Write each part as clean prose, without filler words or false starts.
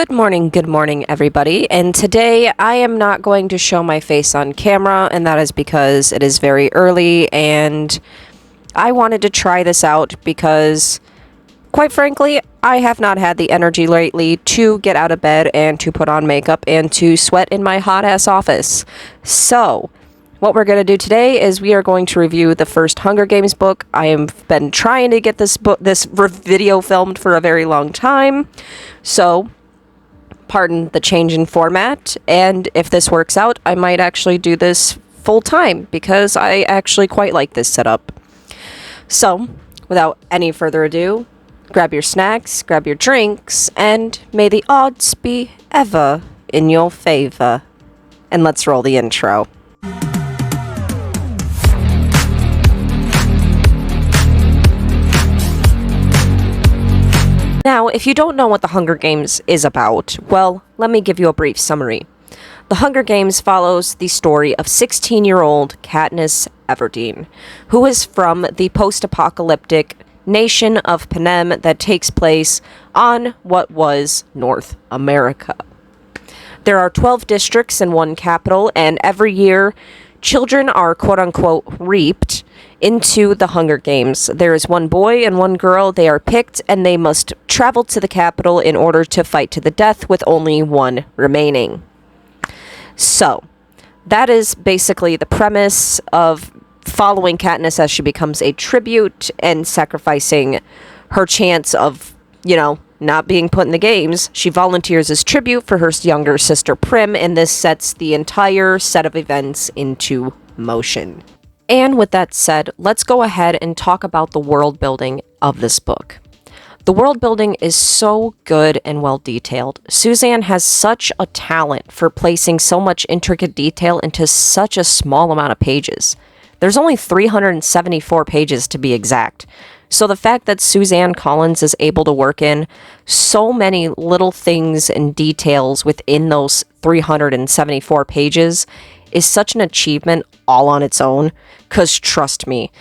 Good morning, everybody. And today I am not going to show my face on camera, and that is because it is very early and I wanted to try this out because, quite frankly, I have not had the energy lately to get out of bed and to put on makeup and to sweat in my hot ass office. So, what we're going to do today is we are going to review the first Hunger Games book. I have been trying to get this video filmed for a very long time. So, pardon the change in format, and if this works out, I might actually do this full time because I actually quite like this setup. So, without any further ado, grab your snacks, grab your drinks, and may the odds be ever in your favor. And let's roll the intro. Now, if you don't know what The Hunger Games is about, well, let me give you a brief summary. The Hunger Games follows the story of 16-year-old Katniss Everdeen, who is from the post-apocalyptic nation of Panem that takes place on what was North America. There are 12 districts and one capital, and every year, children are quote-unquote reaped into the Hunger Games. There is one boy and one girl. They are picked and they must travel to the capital in order to fight to the death with only one remaining. So, that is basically the premise of following Katniss as she becomes a tribute and sacrificing her chance of, not being put in the games. She volunteers as tribute for her younger sister Prim, and this sets the entire set of events into motion. And with that said, let's go ahead and talk about the world building of this book. The world building is so good and well detailed. Suzanne has such a talent for placing so much intricate detail into such a small amount of pages. There's only 374 pages to be exact. So the fact that Suzanne Collins is able to work in so many little things and details within those 374 pages is such an achievement all on its own. Because trust me,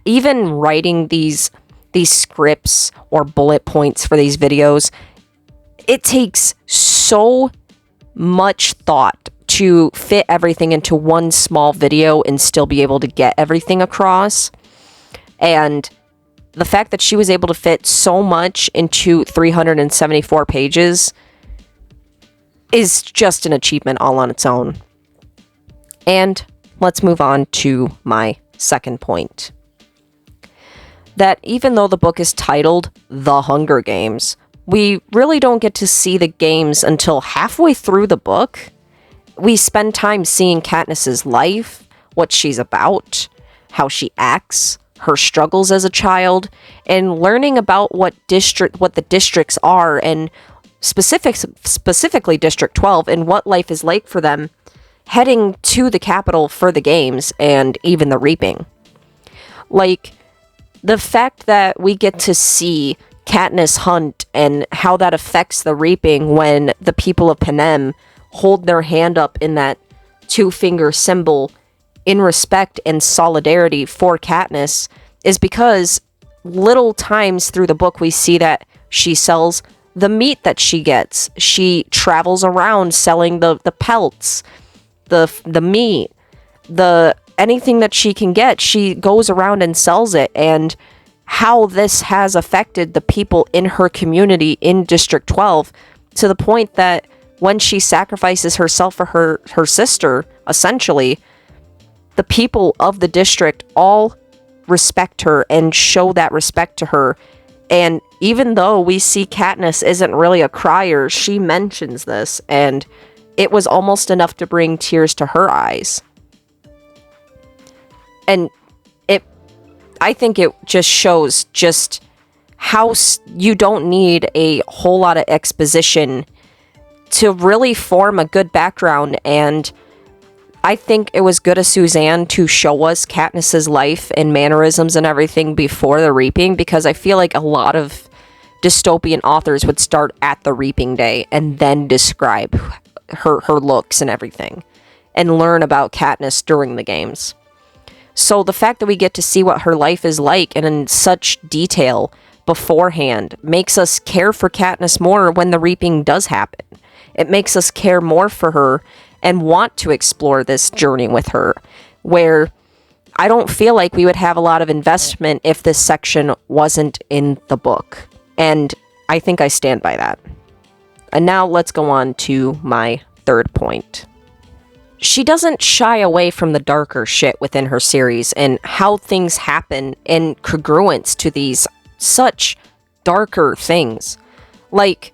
even writing these scripts or bullet points for these videos, it takes so much thought to fit everything into one small video and still be able to get everything across. And the fact that she was able to fit so much into 374 pages is just an achievement all on its own. And let's move on to my second point. That even though the book is titled The Hunger Games, we really don't get to see the games until halfway through the book. We spend time seeing Katniss's life, what she's about, how she acts, her struggles as a child, and learning about what the districts are, and specifically District 12, and what life is like for them heading to the capital for the games and even the reaping. Like, the fact that we get to see Katniss hunt and how that affects the reaping when the people of Panem hold their hand up in that two-finger symbol in respect and solidarity for Katniss is because little times through the book we see that she sells the meat that she gets. She travels around selling the pelts, the meat, anything that she can get, she goes around and sells it, and how this has affected the people in her community in District 12 to the point that when she sacrifices herself for her sister, essentially, the people of the district all respect her and show that respect to her. And even though we see Katniss isn't really a crier, she mentions this, and it was almost enough to bring tears to her eyes. And I think it just shows just how you don't need a whole lot of exposition to really form a good background. And I think it was good of Suzanne to show us Katniss's life and mannerisms and everything before the reaping, because I feel like a lot of dystopian authors would start at the reaping day and then describe her looks and everything and learn about Katniss during the games. So the fact that we get to see what her life is like and in such detail beforehand makes us care for Katniss more when the reaping does happen. It makes us care more for her and want to explore this journey with her, where I don't feel like we would have a lot of investment if this section wasn't in the book. And I think I stand by that. And now let's go on to my third point. She doesn't shy away from the darker shit within her series and how things happen in congruence to these such darker things. Like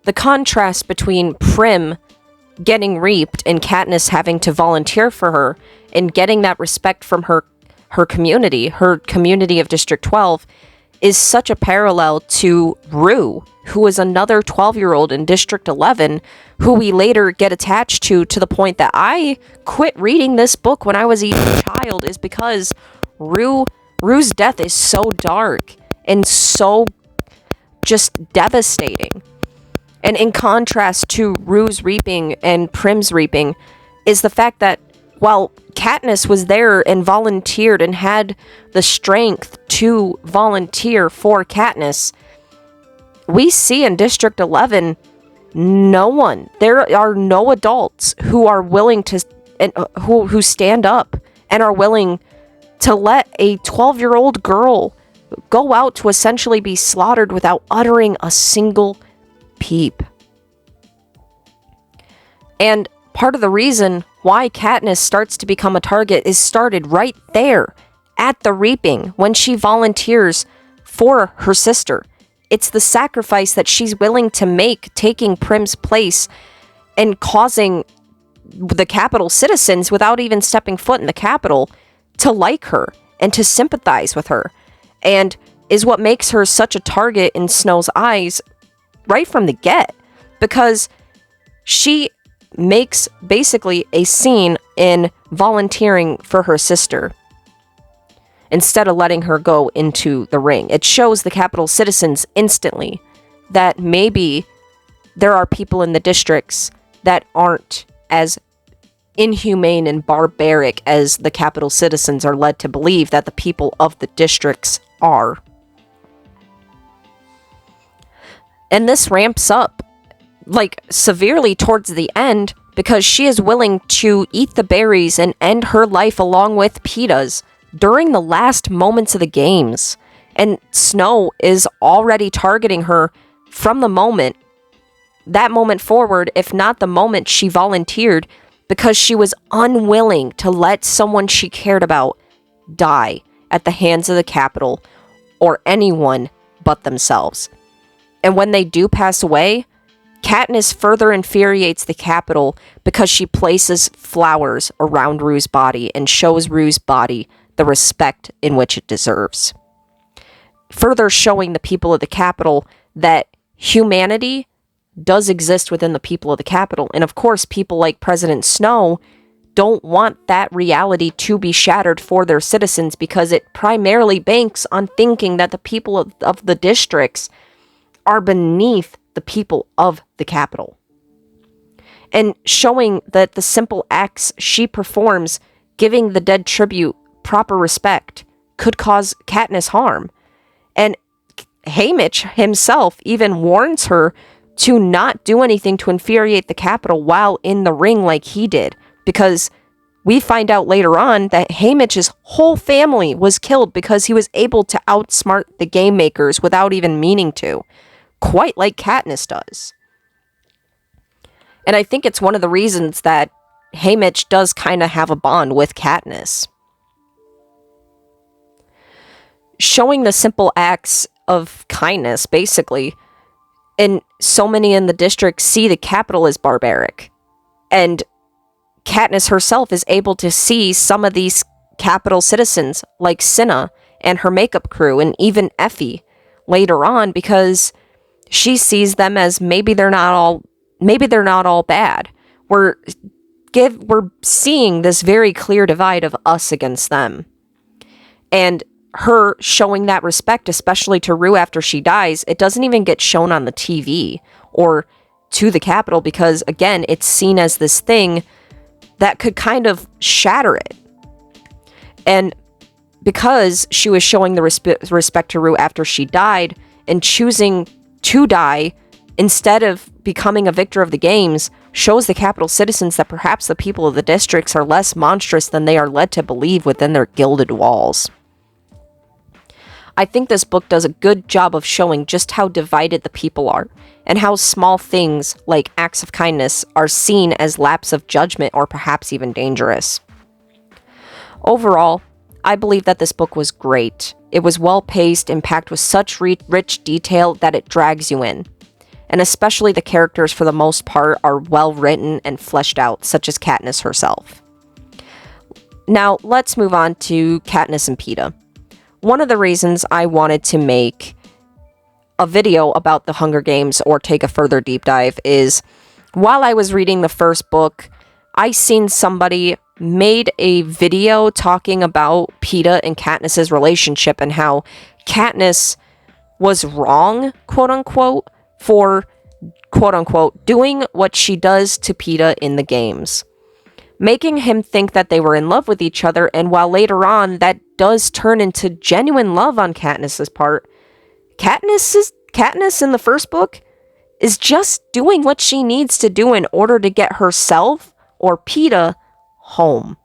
the contrast between Prim getting reaped and Katniss having to volunteer for her and getting that respect from her community of District 12, is such a parallel to Rue, who is another 12-year-old in District 11, who we later get attached to the point that I quit reading this book when I was a child, is because Rue's death is so dark and so just devastating. And in contrast to Rue's reaping and Prim's reaping is the fact that while Katniss was there and volunteered and had the strength to volunteer for Katniss, we see in District 11 there are no adults who are willing to and who stand up and are willing to let a 12-year-old girl go out to essentially be slaughtered without uttering a single peep. And part of the reason why Katniss starts to become a target is started right there at the reaping when she volunteers for her sister. It's the sacrifice that she's willing to make, taking Prim's place and causing the Capitol citizens, without even stepping foot in the Capitol, to like her and to sympathize with her, and is what makes her such a target in Snow's eyes right from the get, because she makes basically a scene in volunteering for her sister instead of letting her go into the ring. It shows the Capitol citizens instantly that maybe there are people in the districts that aren't as inhumane and barbaric as the Capitol citizens are led to believe that the people of the districts are. And this ramps up severely towards the end, because she is willing to eat the berries and end her life along with Peeta's during the last moments of the games. And Snow is already targeting her from that moment forward, if not the moment she volunteered, because she was unwilling to let someone she cared about die at the hands of the Capitol or anyone but themselves. And when they do pass away, Katniss further infuriates the Capitol because she places flowers around Rue's body and shows Rue's body the respect in which it deserves. Further showing the people of the Capitol that humanity does exist within the people of the Capitol. And of course, people like President Snow don't want that reality to be shattered for their citizens, because it primarily banks on thinking that the people of the districts are beneath the people of the Capitol. And showing that the simple acts she performs, giving the dead tribute proper respect, could cause Katniss harm. And Haymitch himself even warns her to not do anything to infuriate the Capitol while in the ring like he did, because we find out later on that Haymitch's whole family was killed because he was able to outsmart the game makers without even meaning to, quite like Katniss does. And I think it's one of the reasons that Haymitch does kind of have a bond with Katniss. Showing the simple acts of kindness, basically, and so many in the district see the Capitol as barbaric. And Katniss herself is able to see some of these Capitol citizens, like Cinna and her makeup crew, and even Effie later on, because she sees them as maybe they're not all bad. We're seeing this very clear divide of us against them. And her showing that respect, especially to Rue after she dies, it doesn't even get shown on the TV or to the Capitol, because again, it's seen as this thing that could kind of shatter it. And because she was showing the respect to Rue after she died, and choosing to die instead of becoming a victor of the games shows the capital citizens that perhaps the people of the districts are less monstrous than they are led to believe within their gilded walls. I think this book does a good job of showing just how divided the people are, and how small things like acts of kindness are seen as lapse of judgment or perhaps even dangerous. Overall, I believe that this book was great. It was well-paced and packed with such rich detail that it drags you in. And especially the characters, for the most part, are well-written and fleshed out, such as Katniss herself. Now, let's move on to Katniss and Peeta. One of the reasons I wanted to make a video about the Hunger Games or take a further deep dive is, while I was reading the first book, I seen somebody made a video talking about Peeta and Katniss's relationship and how Katniss was wrong, quote-unquote, for, quote-unquote, doing what she does to Peeta in the games, making him think that they were in love with each other, and while later on that does turn into genuine love on Katniss's part, Katniss in the first book is just doing what she needs to do in order to get herself or Peeta home.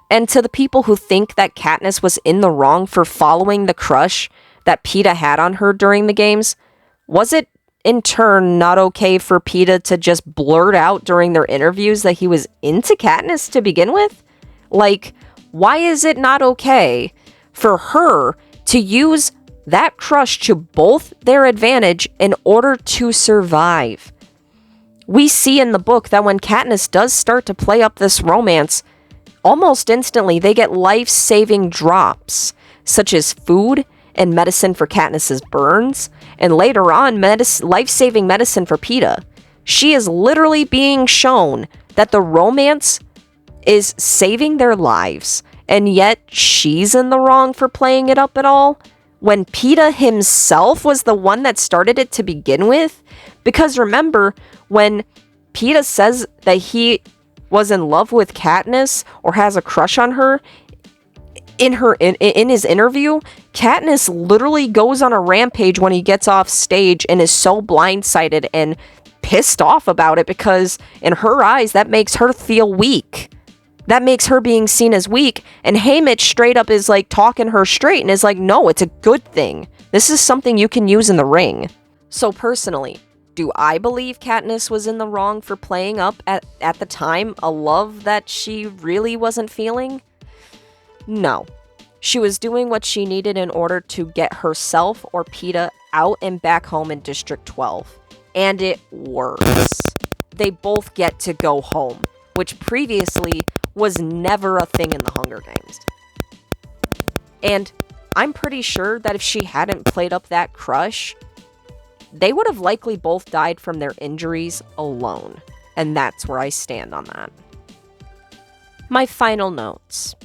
And to the people who think that Katniss was in the wrong for following the crush that Peeta had on her during the games, was it in turn not okay for Peeta to just blurt out during their interviews that he was into Katniss to begin with? Like, why is it not okay for her to use that crush to both their advantage in order to survive? We see in the book that when Katniss does start to play up this romance, almost instantly they get life-saving drops, such as food and medicine for Katniss's burns, and later on, life-saving medicine for Peeta. She is literally being shown that the romance is saving their lives, and yet she's in the wrong for playing it up at all, when Peeta himself was the one that started it to begin with. Because remember, when Peeta says that he was in love with Katniss or has a crush on her, in his interview, Katniss literally goes on a rampage when he gets off stage and is so blindsided and pissed off about it because in her eyes that makes her feel weak. That makes her being seen as weak, and Haymitch straight up is like talking her straight and is like, no, it's a good thing. This is something you can use in the ring. So personally, do I believe Katniss was in the wrong for playing up at the time a love that she really wasn't feeling? No. She was doing what she needed in order to get herself or Peeta out and back home in District 12. And it works. They both get to go home, which previously was never a thing in the Hunger Games. And I'm pretty sure that if she hadn't played up that crush, they would have likely both died from their injuries alone. And that's where I stand on that. My final notes.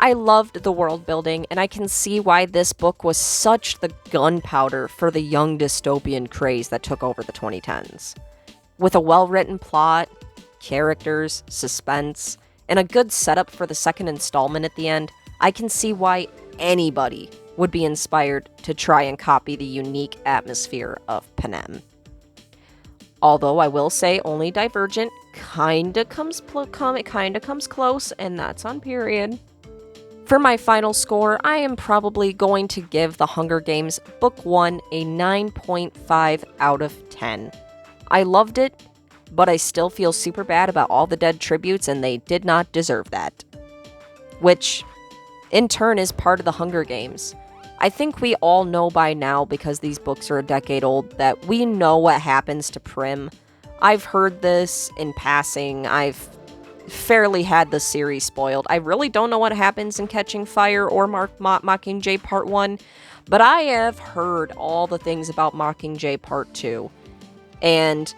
I loved the world building, and I can see why this book was such the gunpowder for the young dystopian craze that took over the 2010s. With a well-written plot, characters, suspense, and a good setup for the second installment at the end, I can see why anybody would be inspired to try and copy the unique atmosphere of Panem. Although I will say only Divergent kinda comes close, and that's on period. For my final score, I am probably going to give The Hunger Games Book 1 a 9.5 out of 10. I loved it, but I still feel super bad about all the dead tributes, and they did not deserve that. Which, in turn, is part of The Hunger Games. I think we all know by now, because these books are a decade old, that we know what happens to Prim. I've heard this in passing. I've fairly had the series spoiled. I really don't know what happens in Catching Fire or Mockingjay Part 1, but I have heard all the things about Mockingjay Part 2. And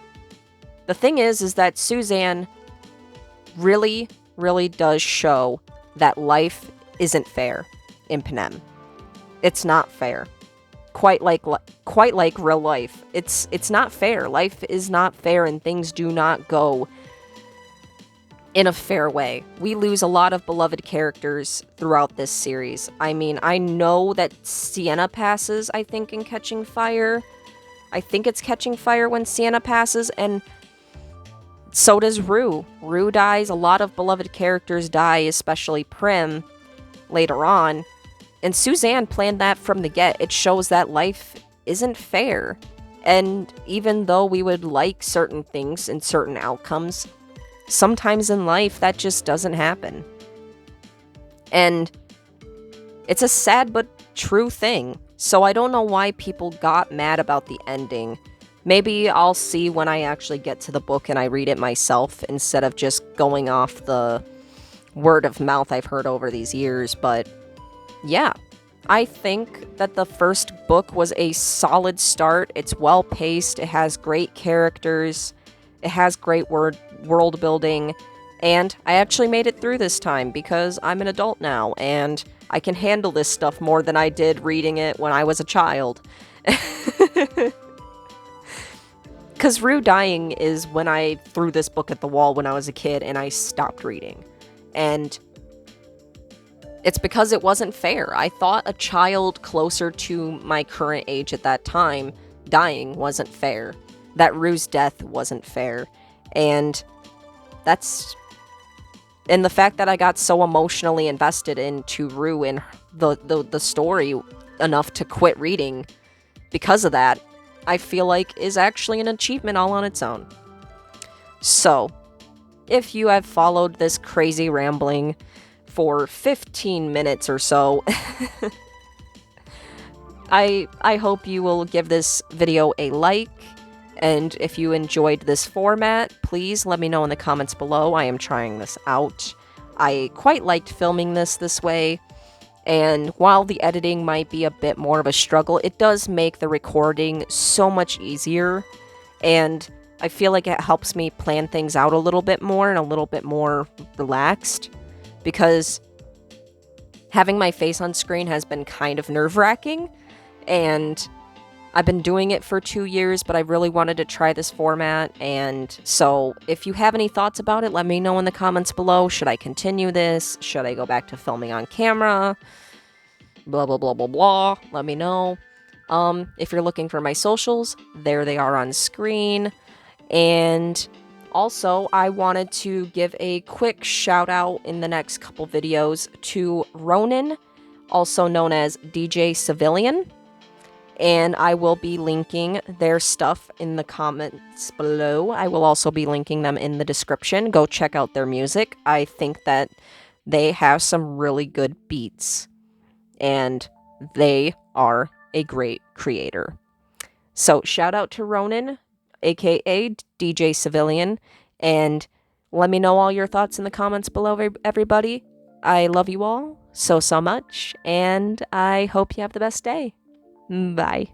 the thing is that Suzanne really, really does show that life isn't fair in Panem. It's not fair. Quite like real life. It's not fair. Life is not fair, and things do not go in a fair way. We lose a lot of beloved characters throughout this series. I mean, I know that Sienna passes, I think, in Catching Fire. I think it's Catching Fire when Sienna passes, and so does Rue. Rue dies, a lot of beloved characters die, especially Prim, later on. And Suzanne planned that from the get. It shows that life isn't fair. And even though we would like certain things and certain outcomes, sometimes in life that just doesn't happen. And it's a sad but true thing. So I don't know why people got mad about the ending. Maybe I'll see when I actually get to the book and I read it myself instead of just going off the word of mouth I've heard over these years. But yeah, I think that the first book was a solid start. It's well paced, it has great characters, it has great world building, and I actually made it through this time because I'm an adult now and I can handle this stuff more than I did reading it when I was a child. Because Rue dying is when I threw this book at the wall when I was a kid and I stopped reading. And it's because it wasn't fair. I thought a child closer to my current age at that time dying wasn't fair. That Rue's death wasn't fair. And that's... And the fact that I got so emotionally invested into Rue and the story enough to quit reading because of that, I feel like is actually an achievement all on its own. So, if you have followed this crazy rambling for 15 minutes or so, I hope you will give this video a like, and if you enjoyed this format, please let me know in the comments below. I am trying this out. I quite liked filming this way, and while the editing might be a bit more of a struggle, it does make the recording so much easier, and I feel like it helps me plan things out a little bit more and a little bit more relaxed, because having my face on screen has been kind of nerve-wracking, and I've been doing it for 2 years, but I really wanted to try this format, and so if you have any thoughts about it, let me know in the comments below. Should I continue this? Should I go back to filming on camera? Blah, blah, blah, blah, blah. Let me know. If you're looking for my socials, there they are on screen. And also, I wanted to give a quick shout out in the next couple videos to Ronan, also known as DJ Civilian. And I will be linking their stuff in the comments below. I will also be linking them in the description. Go check out their music. I think that they have some really good beats. And they are a great creator. So shout out to Ronan, aka DJ Civilian. And let me know all your thoughts in the comments below, everybody. I love you all so much. And I hope you have the best day. Bye.